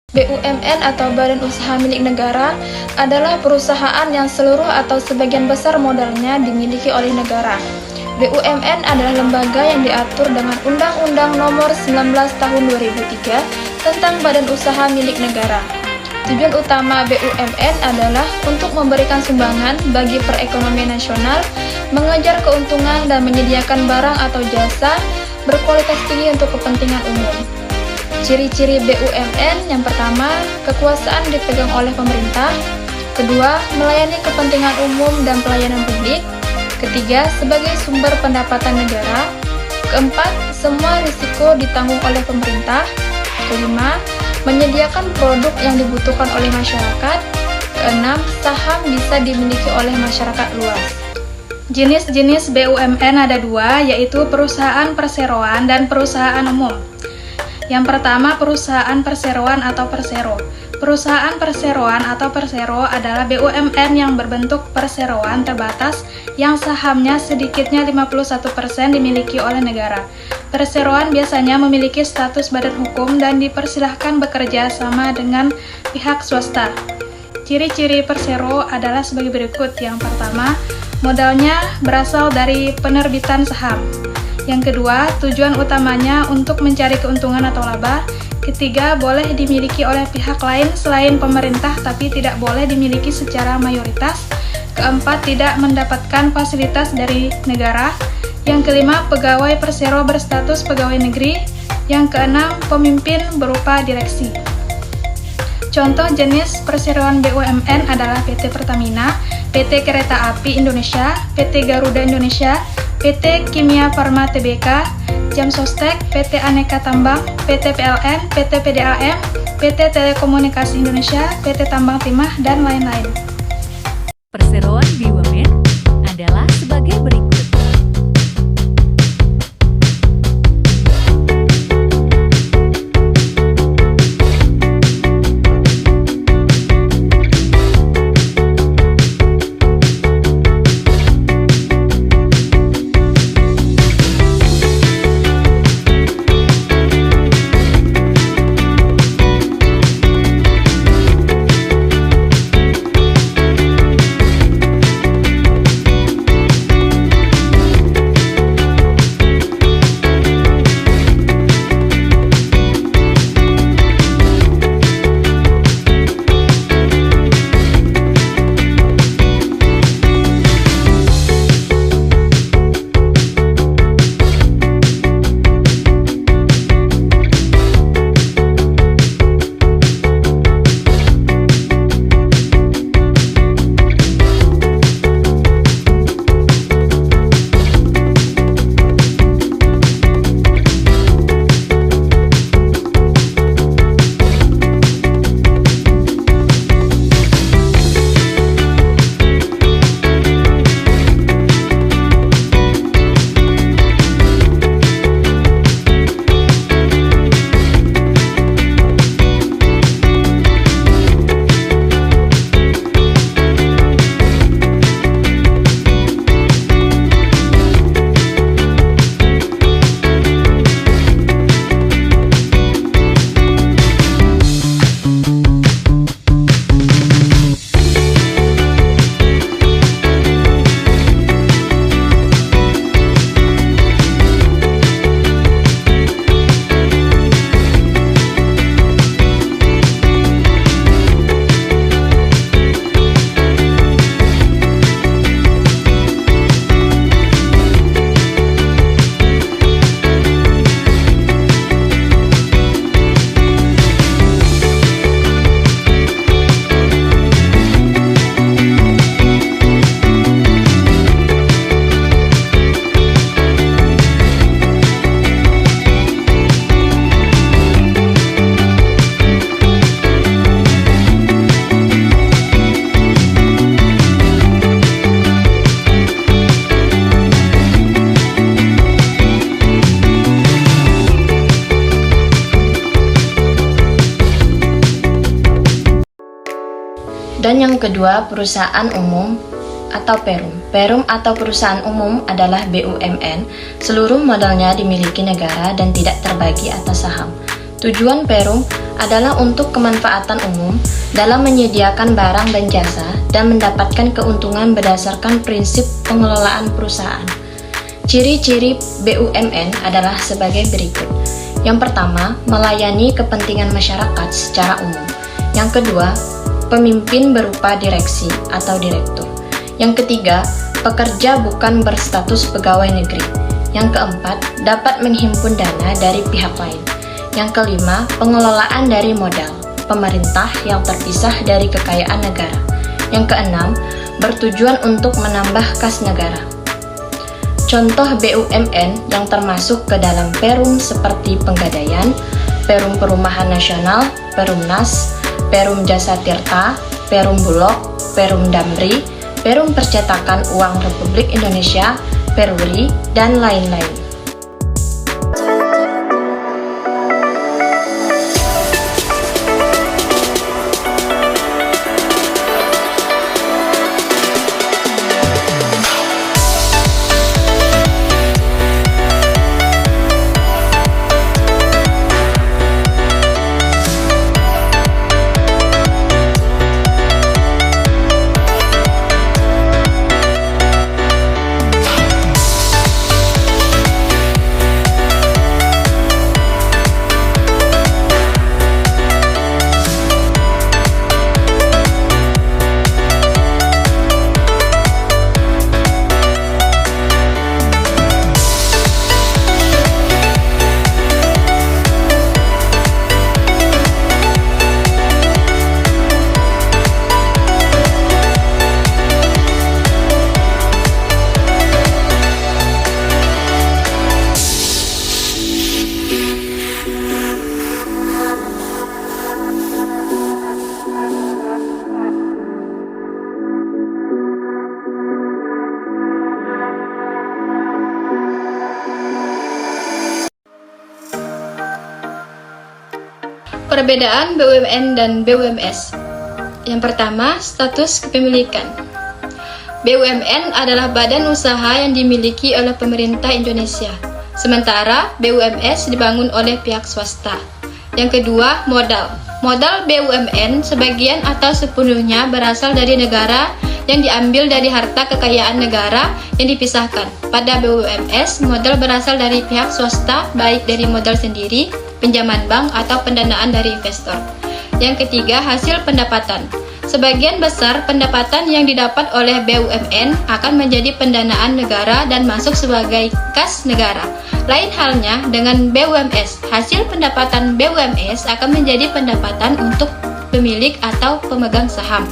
BUMN atau Badan Usaha Milik Negara adalah perusahaan yang seluruh atau sebagian besar modalnya dimiliki oleh negara. BUMN adalah lembaga yang diatur dengan Undang-Undang Nomor 19 Tahun 2003 tentang Badan Usaha Milik Negara. Tujuan utama BUMN adalah untuk memberikan sumbangan bagi perekonomian nasional, mengejar keuntungan dan menyediakan barang atau jasa berkualitas tinggi untuk kepentingan umum. Ciri-ciri BUMN yang pertama, kekuasaan dipegang oleh pemerintah. Kedua, melayani kepentingan umum dan pelayanan publik. Ketiga, sebagai sumber pendapatan negara. Keempat, semua risiko ditanggung oleh pemerintah. Kelima, menyediakan produk yang dibutuhkan oleh masyarakat. Keenam, saham bisa dimiliki oleh masyarakat luas. Jenis-jenis BUMN ada dua, yaitu perusahaan perseroan dan perusahaan umum. Yang pertama, perusahaan perseroan atau persero. Perusahaan perseroan atau persero adalah BUMN yang berbentuk perseroan terbatas yang sahamnya sedikitnya 51% dimiliki oleh negara. Perseroan biasanya memiliki status badan hukum dan dipersilahkan bekerja sama dengan pihak swasta. Ciri-ciri persero adalah sebagai berikut. Yang pertama, modalnya berasal dari penerbitan saham. Yang kedua, tujuan utamanya untuk mencari keuntungan atau laba. Ketiga, boleh dimiliki oleh pihak lain selain pemerintah tapi tidak boleh dimiliki secara mayoritas. Keempat, tidak mendapatkan fasilitas dari negara. Yang kelima, pegawai persero berstatus pegawai negeri. Yang keenam, pemimpin berupa direksi. Contoh jenis perseroan BUMN adalah PT Pertamina, PT Kereta Api Indonesia, PT Garuda Indonesia, PT Kimia Farma Tbk, Jam Sostek, PT Aneka Tambang, PT PLN, PT PDAM, PT Telekomunikasi Indonesia, PT Tambang Timah, dan lain-lain. Perseroan BUMN adalah sebagai berikut. Dan yang kedua, perusahaan umum atau Perum. Perum atau perusahaan umum adalah BUMN, seluruh modalnya dimiliki negara dan tidak terbagi atas saham. Tujuan Perum adalah untuk kemanfaatan umum dalam menyediakan barang dan jasa dan mendapatkan keuntungan berdasarkan prinsip pengelolaan perusahaan. Ciri-ciri BUMN adalah sebagai berikut. Yang pertama, melayani kepentingan masyarakat secara umum. Yang kedua, pemimpin berupa direksi atau direktur. Yang ketiga, pekerja bukan berstatus pegawai negeri. Yang keempat, dapat menghimpun dana dari pihak lain. Yang kelima, pengelolaan dari modal pemerintah yang terpisah dari kekayaan negara. Yang keenam, bertujuan untuk menambah kas negara. Contoh BUMN yang termasuk ke dalam Perum seperti Penggadaian, Perum Perumahan Nasional, Perumnas, Perum Jasa Tirta, Perum Bulog, Perum Damri, Perum Percetakan Uang Republik Indonesia, Peruri, dan lain-lain. Perbedaan BUMN dan BUMS. Yang pertama, status kepemilikan. BUMN adalah badan usaha yang dimiliki oleh pemerintah Indonesia, sementara BUMS dibangun oleh pihak swasta. Yang kedua, modal. Modal BUMN sebagian atau sepenuhnya berasal dari negara yang diambil dari harta kekayaan negara yang dipisahkan. Pada BUMS, modal berasal dari pihak swasta, baik dari modal sendiri, pinjaman bank, atau pendanaan dari investor. Yang ketiga, hasil pendapatan. Sebagian besar pendapatan yang didapat oleh BUMN akan menjadi pendanaan negara dan masuk sebagai kas negara. Lain halnya dengan BUMS, hasil pendapatan BUMS akan menjadi pendapatan untuk pemilik atau pemegang saham.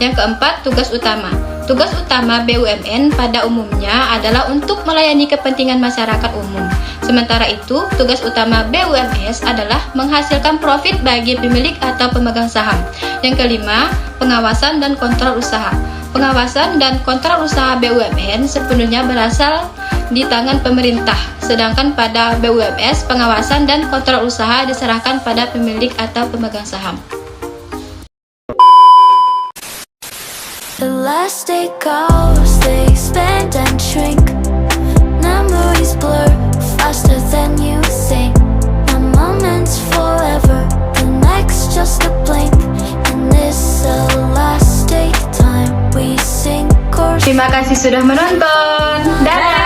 Yang keempat, tugas utama. Tugas utama BUMN pada umumnya adalah untuk melayani kepentingan masyarakat umum. Sementara itu, tugas utama BUMS adalah menghasilkan profit bagi pemilik atau pemegang saham. Yang kelima, pengawasan dan kontrol usaha. Pengawasan dan kontrol usaha BUMN sepenuhnya berasal di tangan pemerintah, sedangkan pada BUMS, pengawasan dan kontrol usaha diserahkan pada pemilik atau pemegang saham. The last day goes, they expand and shrink. Memories blur faster than you think. One moment's forever, the next just a blink. And this the last day time we sink or Terima kasih sudah menonton. Dadah!